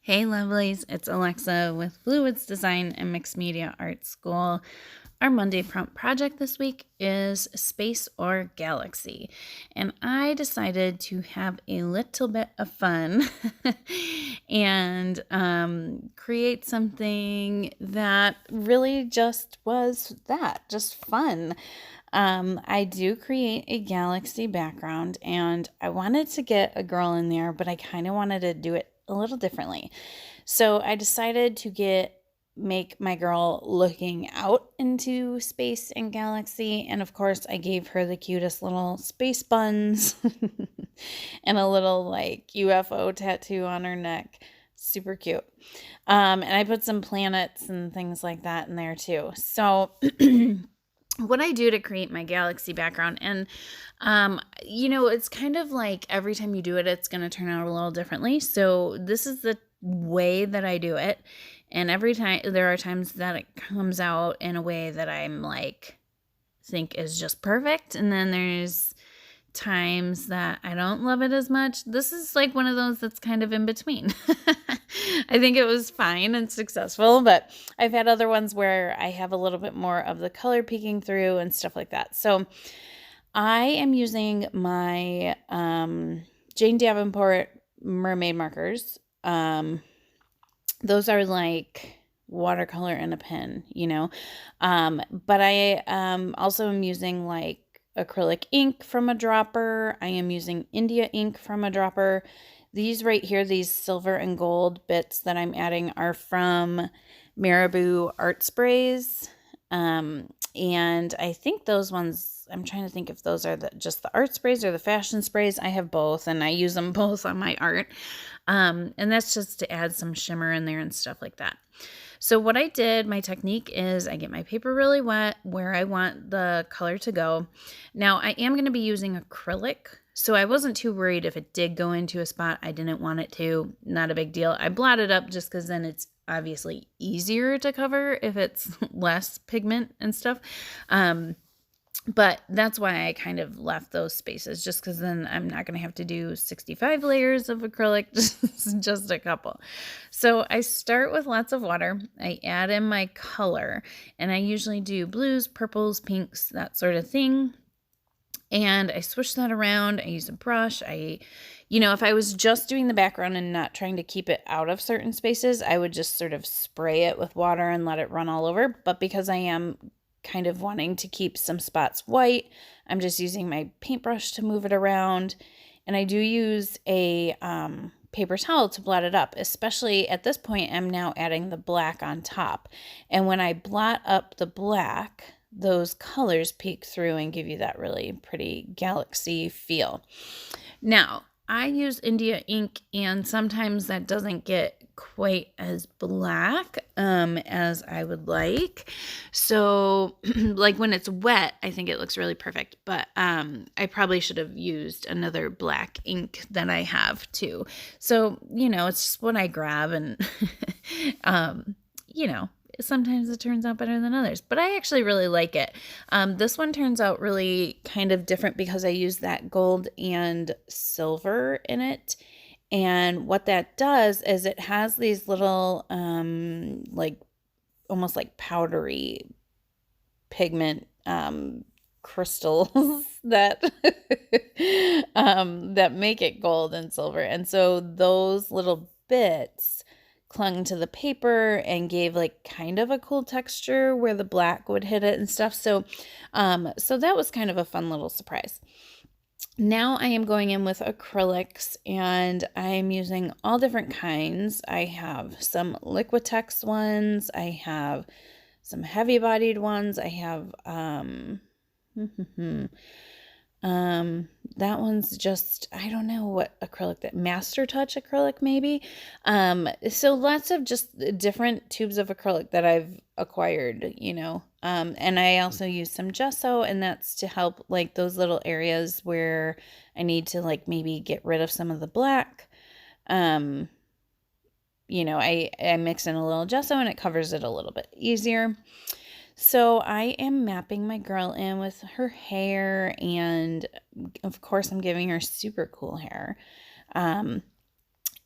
Hey lovelies, it's Alexa with Fluids Design and Mixed Media Art School. Our Monday prompt project this week is Space or Galaxy, and I decided to have a little bit of fun and create something that really just was just fun. I do create a galaxy background, and I wanted to get a girl in there, but I kind of wanted to do it a little differently. So I decided to make my girl looking out into space and galaxy, and of course I gave her the cutest little space buns and a little like UFO tattoo on her neck. Super cute. And I put some planets and things like that in there too. So what I do to create my galaxy background, and it's kind of like every time you do it, it's going to turn out a little differently. So this is the way that I do it, and every time there are times that it comes out in a way that I'm like think is just perfect, and then there's times that I don't love it as much. This is like one of those that's kind of in between. I think it was fine and successful, but I've had other ones where I have a little bit more of the color peeking through and stuff like that. So I am using my Jane Davenport mermaid markers. Those are like watercolor and a pen, but I also am using like acrylic ink from a dropper. I am using India ink from a dropper. These right here, these silver and gold bits that I'm adding are from Marabou Art Sprays. And I think those ones, I'm trying to think if those are just the art sprays or the fashion sprays. I have both, and I use them both on my art. And that's just to add some shimmer in there and stuff like that. So what I did, my technique is I get my paper really wet where I want the color to go. Now I am going to be using acrylic, so I wasn't too worried if it did go into a spot I didn't want it to. Not a big deal. I blotted up just because then it's obviously easier to cover if it's less pigment and stuff. But that's why I kind of left those spaces, just because then I'm not going to have to do 65 layers of acrylic, just a couple. So I start with lots of water. I add in my color, and I usually do blues, purples, pinks, that sort of thing. And I swish that around. I use a brush. If I was just doing the background and not trying to keep it out of certain spaces, I would just sort of spray it with water and let it run all over. But because I am kind of wanting to keep some spots white, I'm just using my paintbrush to move it around. And I do use a paper towel to blot it up, especially at this point. I'm now adding the black on top. And when I blot up the black, those colors peek through and give you that really pretty galaxy feel. Now, I use India ink, and sometimes that doesn't get quite as black as I would like. So like when it's wet, I think it looks really perfect, but I probably should have used another black ink that I have too. So, it's just what I grab, and sometimes it turns out better than others, but I actually really like it. This one turns out really kind of different because I use that gold and silver in it. And what that does is it has these little, like almost like powdery pigment, crystals that, that make it gold and silver. And so those little bits clung to the paper and gave like kind of a cool texture where the black would hit it and stuff. So that was kind of a fun little surprise. Now I am going in with acrylics, and I am using all different kinds. I have some Liquitex ones. I have some heavy bodied ones. I have, that one's just, I don't know what acrylic, that Master Touch acrylic maybe. So lots of just different tubes of acrylic that I've acquired, and I also use some gesso, and that's to help like those little areas where I need to like maybe get rid of some of the black. I mix in a little gesso and it covers it a little bit easier. So I am mapping my girl in with her hair, and of course I'm giving her super cool hair.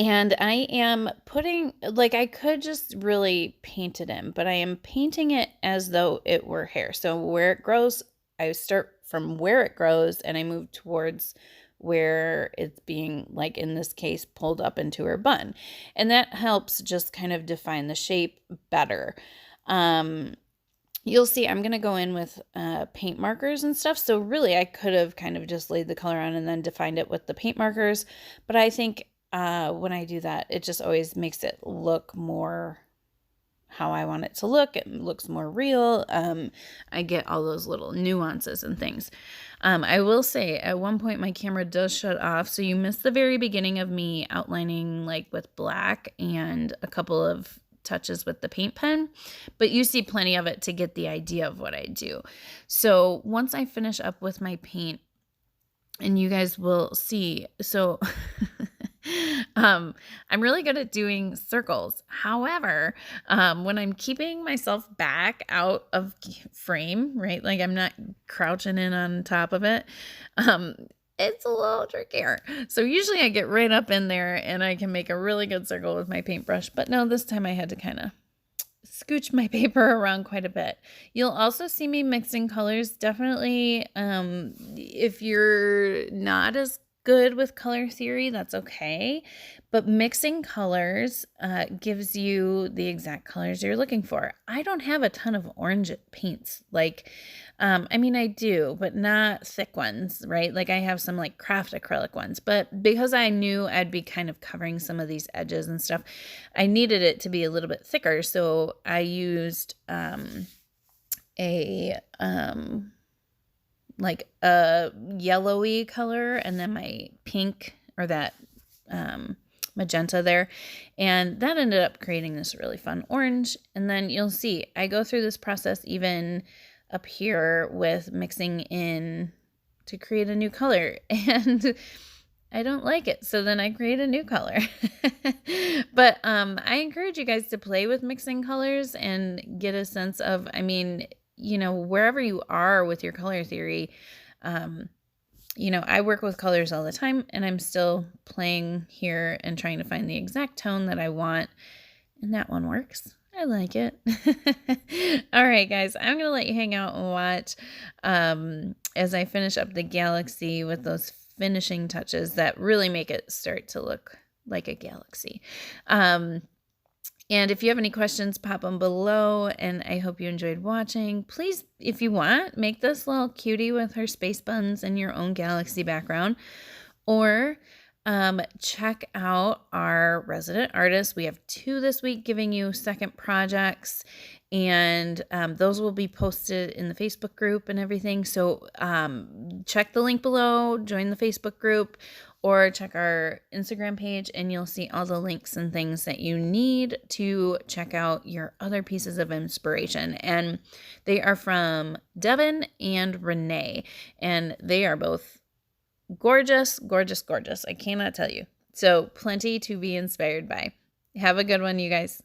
And I am putting, like, I could just really paint it in, but I am painting it as though it were hair. So where it grows, I start from where it grows and I move towards where it's being, like in this case, pulled up into her bun. And that helps just kind of define the shape better. You'll see I'm going to go in with paint markers and stuff. So really I could have kind of just laid the color on and then defined it with the paint markers. But I think when I do that, it just always makes it look more how I want it to look. It looks more real. I get all those little nuances and things. I will say at one point my camera does shut off. So you missed the very beginning of me outlining like with black and a couple of touches with the paint pen, but you see plenty of it to get the idea of what I do. So once I finish up with my paint, and you guys will see, so I'm really good at doing circles. However, when I'm keeping myself back out of frame, right? Like I'm not crouching in on top of it. It's a little trickier. So usually I get right up in there and I can make a really good circle with my paintbrush. But no, this time I had to kind of scooch my paper around quite a bit. You'll also see me mixing colors. Definitely, if you're not as good with color theory, that's okay. But mixing colors gives you the exact colors you're looking for. I don't have a ton of orange paints. Like, I mean, I do, but not thick ones, right? Like I have some like craft acrylic ones, but because I knew I'd be kind of covering some of these edges and stuff, I needed it to be a little bit thicker. So I used like a yellowy color and then my pink or that magenta there. And that ended up creating this really fun orange. And then you'll see I go through this process even up here with mixing in to create a new color. And I don't like it. So then I create a new color. But I encourage you guys to play with mixing colors and get a sense of, I mean, you know, wherever you are with your color theory, you know, I work with colors all the time and I'm still playing here and trying to find the exact tone that I want. And that one works. I like it. All right, guys, I'm going to let you hang out and watch as I finish up the galaxy with those finishing touches that really make it start to look like a galaxy. And if you have any questions, pop them below. And I hope you enjoyed watching. Please, if you want, make this little cutie with her space buns and your own galaxy background. Or check out our resident artists. We have 2 this week giving you second projects. And those will be posted in the Facebook group and everything. So check the link below, join the Facebook group, or check our Instagram page and you'll see all the links and things that you need to check out your other pieces of inspiration. And they are from Devin and Renae, and they are both gorgeous, gorgeous, gorgeous. I cannot tell you. So plenty to be inspired by. Have a good one, you guys.